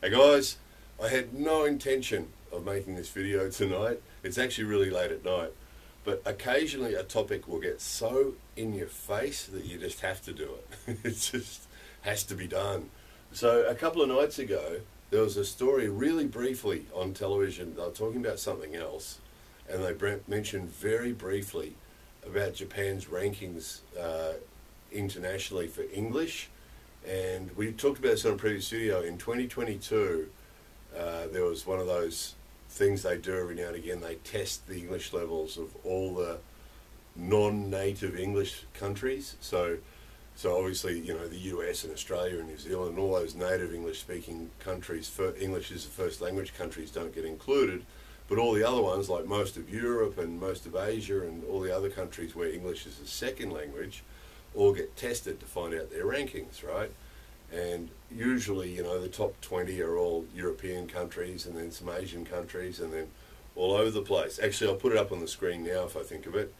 Hey guys, I had no intention of making this video tonight. It's actually really late at night, but occasionally a topic will get so in your face that you just have to do it. It just has to be done. So a couple of nights ago, there was a story really briefly on television. They were talking about something else, and they mentioned very briefly about Japan's rankings internationally for English. And we talked about this on a previous video. In 2022, there was one of those things they do every now and again. They test the English levels of all the non-native English countries. So obviously, you know, the US and Australia and New Zealand and all those native English-speaking countries, English is the first language countries, don't get included. But all the other ones, like most of Europe and most of Asia and all the other countries where English is a second language, all get tested to find out their rankings, right? And usually, you know, the top 20 are all European countries and then some Asian countries and then all over the place. Actually, I'll put it up on the screen now if I think of it.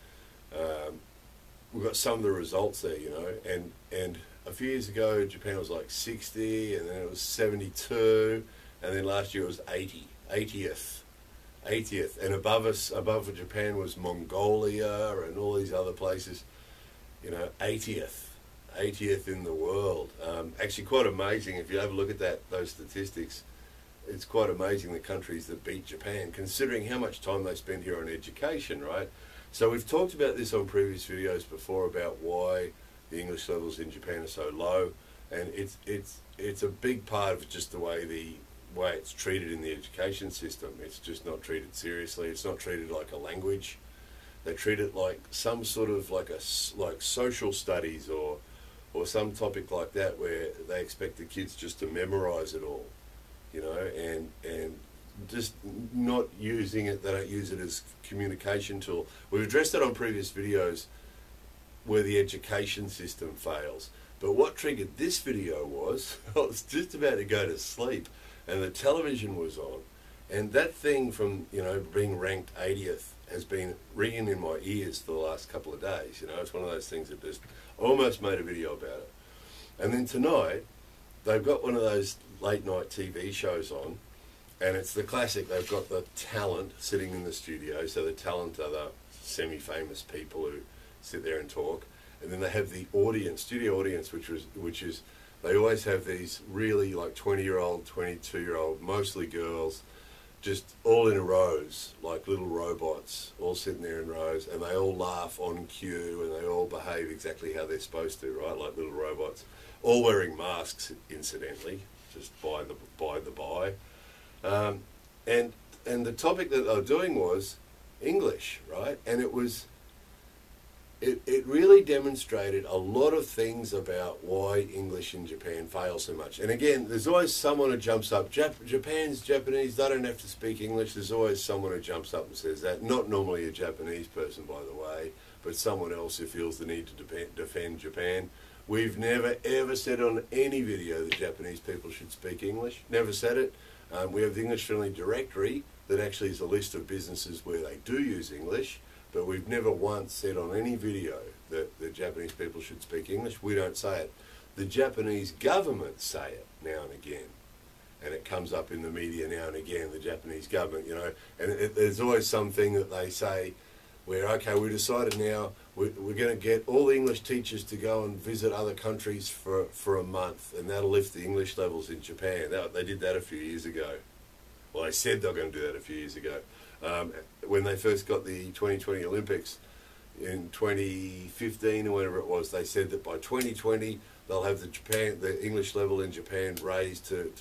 We've got some of the results there, you know, and a few years ago, Japan was like 60, and then it was 72, and then last year it was 80th. And above us, above Japan was Mongolia and all these other places. You know, 80th in the world. Actually quite amazing if you have a look at those statistics. It's quite amazing the countries that beat Japan, considering how much time they spend here on education, right? So we've talked about this on previous videos before about why the English levels in Japan are so low, and it's a big part of just the way it's treated in the education system. It's just not treated seriously. It's not treated like a language. They treat it like some sort of like social studies or some topic like that, where they expect the kids just to memorize it all, you know, and just not using it. They don't use it as communication tool. We've addressed that on previous videos where the education system fails. But what triggered this video was I was just about to go to sleep and the television was on, and that thing from, you know, being ranked 80th has been ringing in my ears for the last couple of days. You know, it's one of those things that just almost made a video about it. And then tonight, they've got one of those late night TV shows on, and it's the classic. They've got the talent sitting in the studio. So the talent are the semi-famous people who sit there and talk. And then they have the audience, studio audience, which is they always have these really like 20-year-old, 22-year-old, mostly girls, just all in rows, like little robots, all sitting there in rows, and they all laugh on cue, and they all behave exactly how they're supposed to, right, like little robots, all wearing masks, incidentally, just by the by. And the topic that they were doing was English, right, and it really demonstrated a lot of things about why English in Japan fails so much. And again, there's always someone who jumps up. Japan's Japanese, they don't have to speak English. There's always someone who jumps up and says that. Not normally a Japanese person, by the way, but someone else who feels the need to defend Japan. We've never ever said on any video that Japanese people should speak English. Never said it. We have the English Friendly Directory that actually is a list of businesses where they do use English. But we've never once said on any video that the Japanese people should speak English. We don't say it. The Japanese government say it now and again. And it comes up in the media now and again, the Japanese government, you know. And there's always something that they say where, okay, we decided now we're going to get all the English teachers to go and visit other countries for a month, and that'll lift the English levels in Japan. They did that a few years ago. Well, they said they were going to do that a few years ago. When they first got the 2020 Olympics in 2015 or whatever it was, they said that by 2020 they'll have the English level in Japan raised to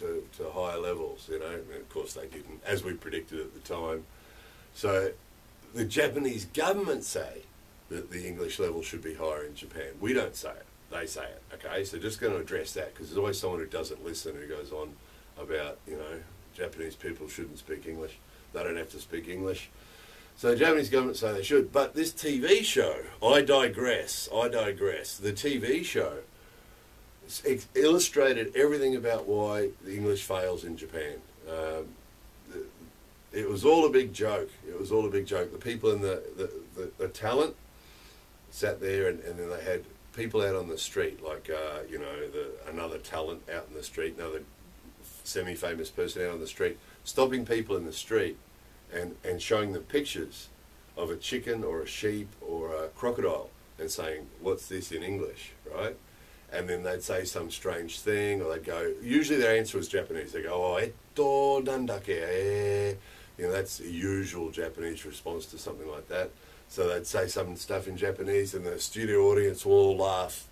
higher levels, you know, and of course they didn't, as we predicted at the time. So the Japanese government say that the English level should be higher in Japan. We don't say it, they say it, okay? So just going to address that, because there's always someone who doesn't listen who goes on about, you know, Japanese people shouldn't speak English. They don't have to speak English. So the Japanese government say they should. But this TV show, I digress. The TV show illustrated everything about why the English fails in Japan. It was all a big joke. The people in the talent sat there, and then they had people out on the street, like, you know, another talent out in the street, another semi-famous person out on the street, stopping people in the street and showing them pictures of a chicken or a sheep or a crocodile and saying, what's this in English, right? And then they'd say some strange thing, or they'd go, usually their answer was Japanese. They go, oh, etto nandake, eh. You know, that's the usual Japanese response to something like that. So they'd say some stuff in Japanese and the studio audience will all laugh.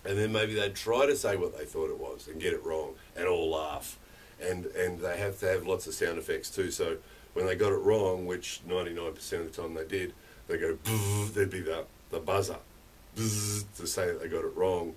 And then maybe they'd try to say what they thought it was and get it wrong and all laugh. And they have to have lots of sound effects too. So when they got it wrong, which 99% of the time they did, they go, there'd be the buzzer to say that they got it wrong.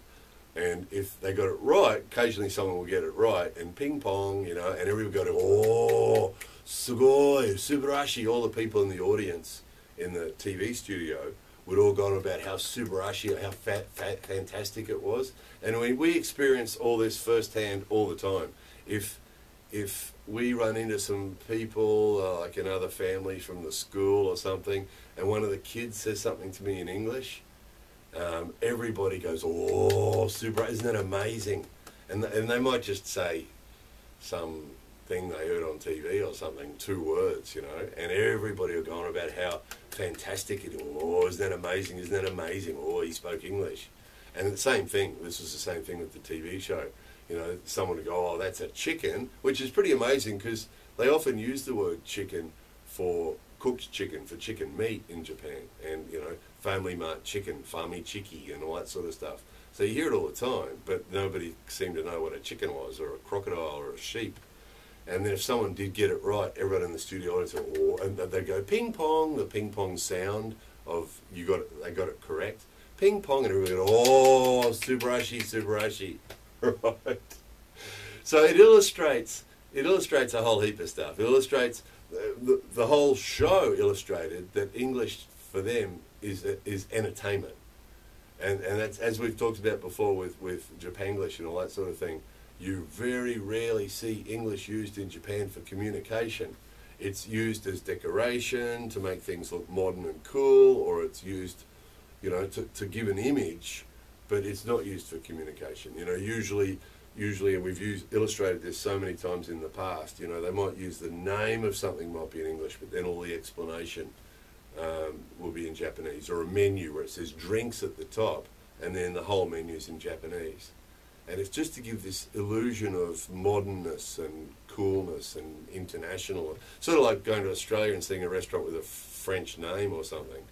And if they got it right, occasionally someone will get it right, and ping pong, you know, and everybody go to, oh, sugoi, subarashi. All the people in the audience in the TV studio would all go on about how subarashi, how fantastic it was. And we experience all this firsthand all the time. If we run into some people, like another family from the school or something, and one of the kids says something to me in English, everybody goes, oh, super, isn't that amazing? And they might just say some thing they heard on TV or something, 2 words, you know, and everybody will go on about how fantastic it is. Oh, isn't that amazing? Isn't that amazing? Oh, he spoke English. And the same thing, this was the same thing with the TV show. You know, someone would go, oh, that's a chicken, which is pretty amazing because they often use the word chicken for cooked chicken, for chicken meat in Japan, and, you know, Family Mart chicken, Fami Chiki, and all that sort of stuff. So you hear it all the time, but nobody seemed to know what a chicken was, or a crocodile, or a sheep. And then if someone did get it right, everyone in the studio audience would, oh, and they'd go ping pong, the ping pong sound of they got it correct, ping pong, and everybody would go, oh, subarashi, subarashi, right? So it illustrates a whole heap of stuff. It illustrates the whole show illustrated that English for them is entertainment, and that's, as we've talked about before with Japanglish and all that sort of thing. You very rarely see English used in Japan for communication. It's used as decoration to make things look modern and cool, or it's used, you know, to give an image, but it's not used for communication. You know, usually, and we've illustrated this so many times in the past, you know, they might use the name of something might be in English, but then all the explanation will be in Japanese, or a menu where it says drinks at the top, and then the whole menu's in Japanese. And it's just to give this illusion of modernness and coolness and international, sort of like going to Australia and seeing a restaurant with a French name or something,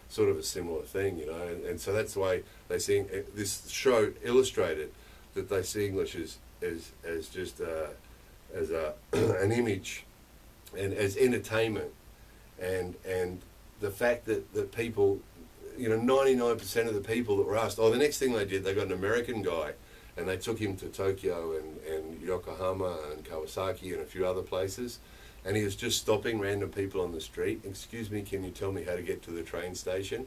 sort of a similar thing, you know. And so that's the way they see this show illustrated that they see English as just as an image and as entertainment, and the fact that people, you know, 99% of the people that were asked, oh, the next thing they did, they got an American guy, and they took him to Tokyo and Yokohama and Kawasaki and a few other places, and he was just stopping random people on the street. Excuse me, can you tell me how to get to the train station?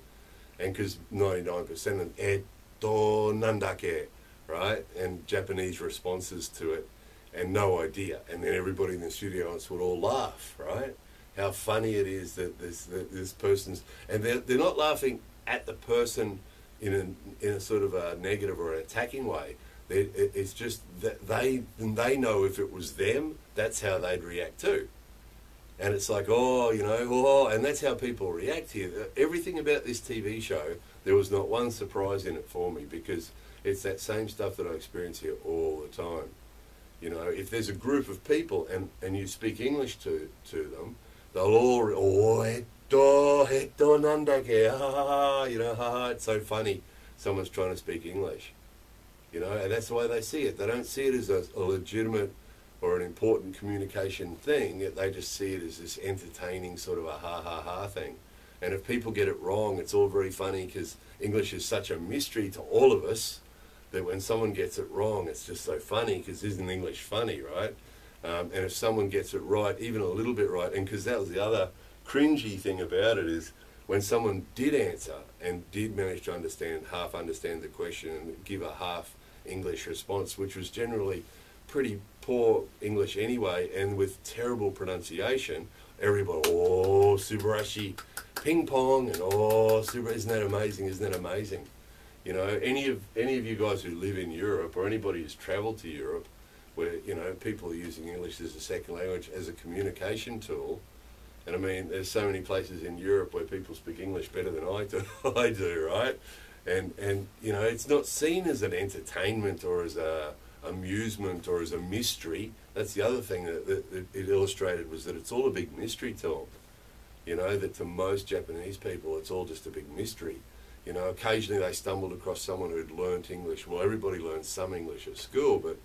And because 99% of etto nandake, right? And Japanese responses to it, and no idea. And then everybody in the studio would all laugh, right? How funny it is that this person's, and they're not laughing at the person in a sort of a negative or an attacking way. It's just that they know if it was them, that's how they'd react too. And it's like, oh, you know, oh, and that's how people react here. Everything about this TV show, there was not one surprise in it for me, because it's that same stuff that I experience here all the time. You know, if there's a group of people and you speak English to them, they'll all, oh, etto nandake, ha ha ha, you know, ha ha, it's so funny, someone's trying to speak English. You know, and that's the way they see it. They don't see it as a legitimate or an important communication thing. They just see it as this entertaining sort of a ha-ha-ha thing. And if people get it wrong, it's all very funny, because English is such a mystery to all of us that when someone gets it wrong, it's just so funny, because isn't English funny, right? And if someone gets it right, even a little bit right, and because that was the other cringy thing about it, is when someone did answer and did manage to half understand the question and give a half English response, which was generally pretty poor English anyway, and with terrible pronunciation, everybody, oh, subarashi, ping pong, and oh, super, isn't that amazing, isn't that amazing? You know, any of you guys who live in Europe, or anybody who's travelled to Europe, where, you know, people are using English as a second language, as a communication tool. And I mean, there's so many places in Europe where people speak English better than I do, right? And you know, it's not seen as an entertainment or as a amusement or as a mystery. That's the other thing that it illustrated, was that it's all a big mystery to them. You know, that to most Japanese people, it's all just a big mystery. You know, occasionally they stumbled across someone who'd learnt English. Well, everybody learns some English at school, but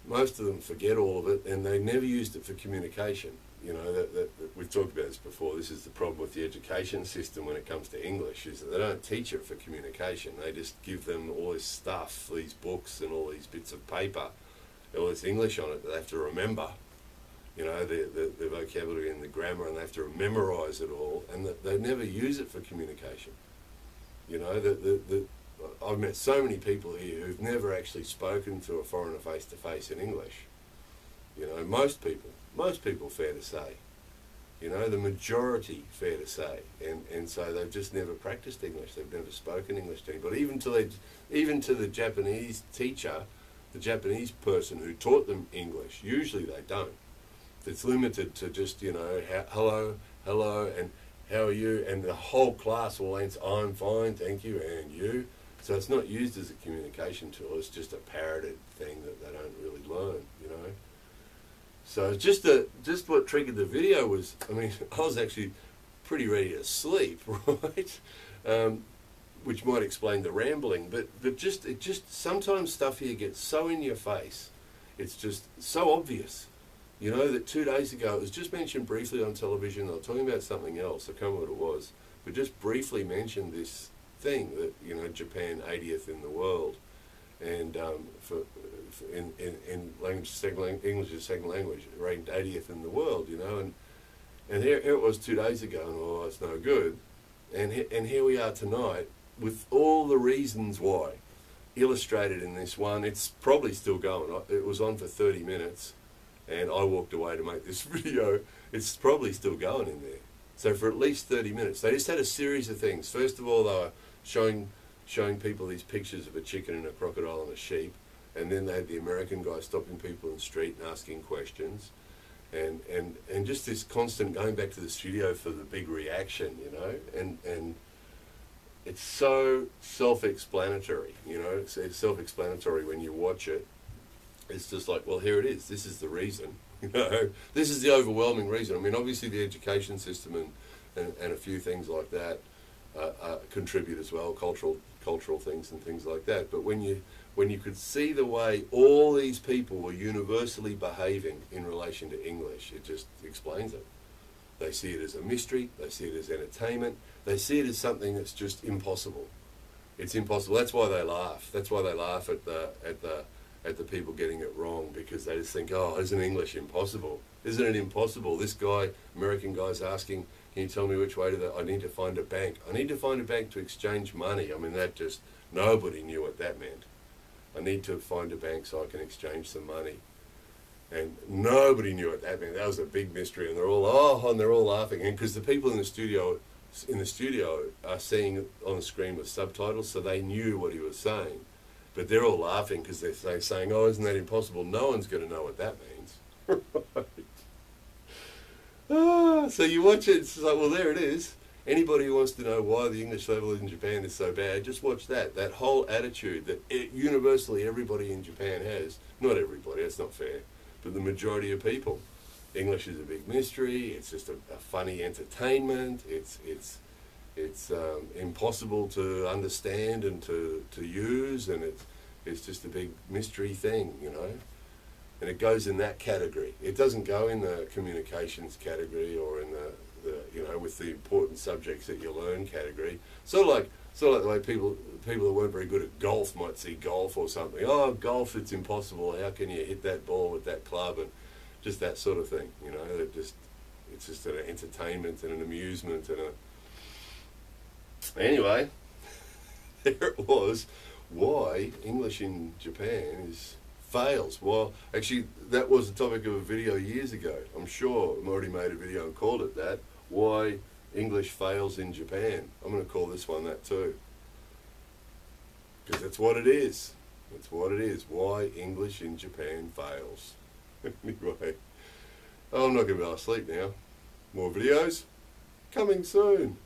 most of them forget all of it, and they never used it for communication. You know, that we've talked about this before. This is the problem with the education system when it comes to English, is that they don't teach it for communication. They just give them all this stuff, these books and all these bits of paper, all this English on it that they have to remember. You know, the vocabulary and the grammar, and they have to memorise it all, and that they never use it for communication. You know, I've met so many people here who've never actually spoken to a foreigner face-to-face in English. You know, most people, fair to say. You know, the majority, fair to say. And so they've just never practiced English. They've never spoken English to anybody. Even to the Japanese teacher, the Japanese person who taught them English, usually they don't. It's limited to just, you know, hello, and how are you? And the whole class will answer, I'm fine, thank you, and you. So it's not used as a communication tool. It's just a parroted thing that they don't really learn, you know. So just what triggered the video was, I mean, I was actually pretty ready to sleep, right? Which might explain the rambling, but it just sometimes stuff here gets so in your face, it's just so obvious. You know, that 2 days ago, it was just mentioned briefly on television. They were talking about something else. I can't remember what it was, but just briefly mentioned this thing that, you know, Japan 80th in the world, and in language, English as second language, ranked 80th in the world. You know, and here it was 2 days ago, and oh, it's no good. And here we are tonight with all the reasons why, illustrated in this one. It's probably still going. It was on for 30 minutes. And I walked away to make this video. It's probably still going in there. So for at least 30 minutes, they just had a series of things. First of all, they were showing people these pictures of a chicken and a crocodile and a sheep. And then they had the American guy stopping people in the street and asking questions. And just this constant going back to the studio for the big reaction, you know. And it's so self-explanatory, you know. It's self-explanatory when you watch it. It's just like, well, here it is. This is the reason. You know, this is the overwhelming reason. I mean, obviously the education system and a few things like that contribute as well, cultural things and things like that. But when you could see the way all these people were universally behaving in relation to English, it just explains it. They see it as a mystery. They see it as entertainment. They see it as something that's just impossible. It's impossible. That's why they laugh. That's why they laugh at the people getting it wrong, because they just think, oh, isn't English impossible? Isn't it impossible? This guy, American guy's asking, can you tell me which way I need to find a bank? I need to find a bank to exchange money. I mean, that just, nobody knew what that meant. I need to find a bank so I can exchange some money. And nobody knew what that meant. That was a big mystery, and they're all laughing. And because the people in the studio are seeing it on the screen with subtitles, so they knew what he was saying. But they're all laughing because they're saying, oh, isn't that impossible? No one's going to know what that means. Right. So you watch it, it's like, well, there it is. Anybody who wants to know why the English level in Japan is so bad, just watch that. That whole attitude that universally everybody in Japan has. Not everybody, that's not fair, but the majority of people. English is a big mystery. It's just a funny entertainment. It's impossible to understand and to use, and it's just a big mystery thing, you know. And it goes in that category. It doesn't go in the communications category or in the you know, with the important subjects that you learn category. Sort of like the way people who weren't very good at golf might see golf or something. Oh, golf, it's impossible. How can you hit that ball with that club? And just that sort of thing, you know. It's just an entertainment and an amusement and a... Anyway, there it was. Why English in Japan fails. Well, actually, that was the topic of a video years ago. I'm sure I already made a video and called it that. Why English fails in Japan. I'm going to call this one that too, because that's what it is. That's what it is. Why English in Japan fails. Anyway, I'm not going to be able to sleep now. More videos coming soon.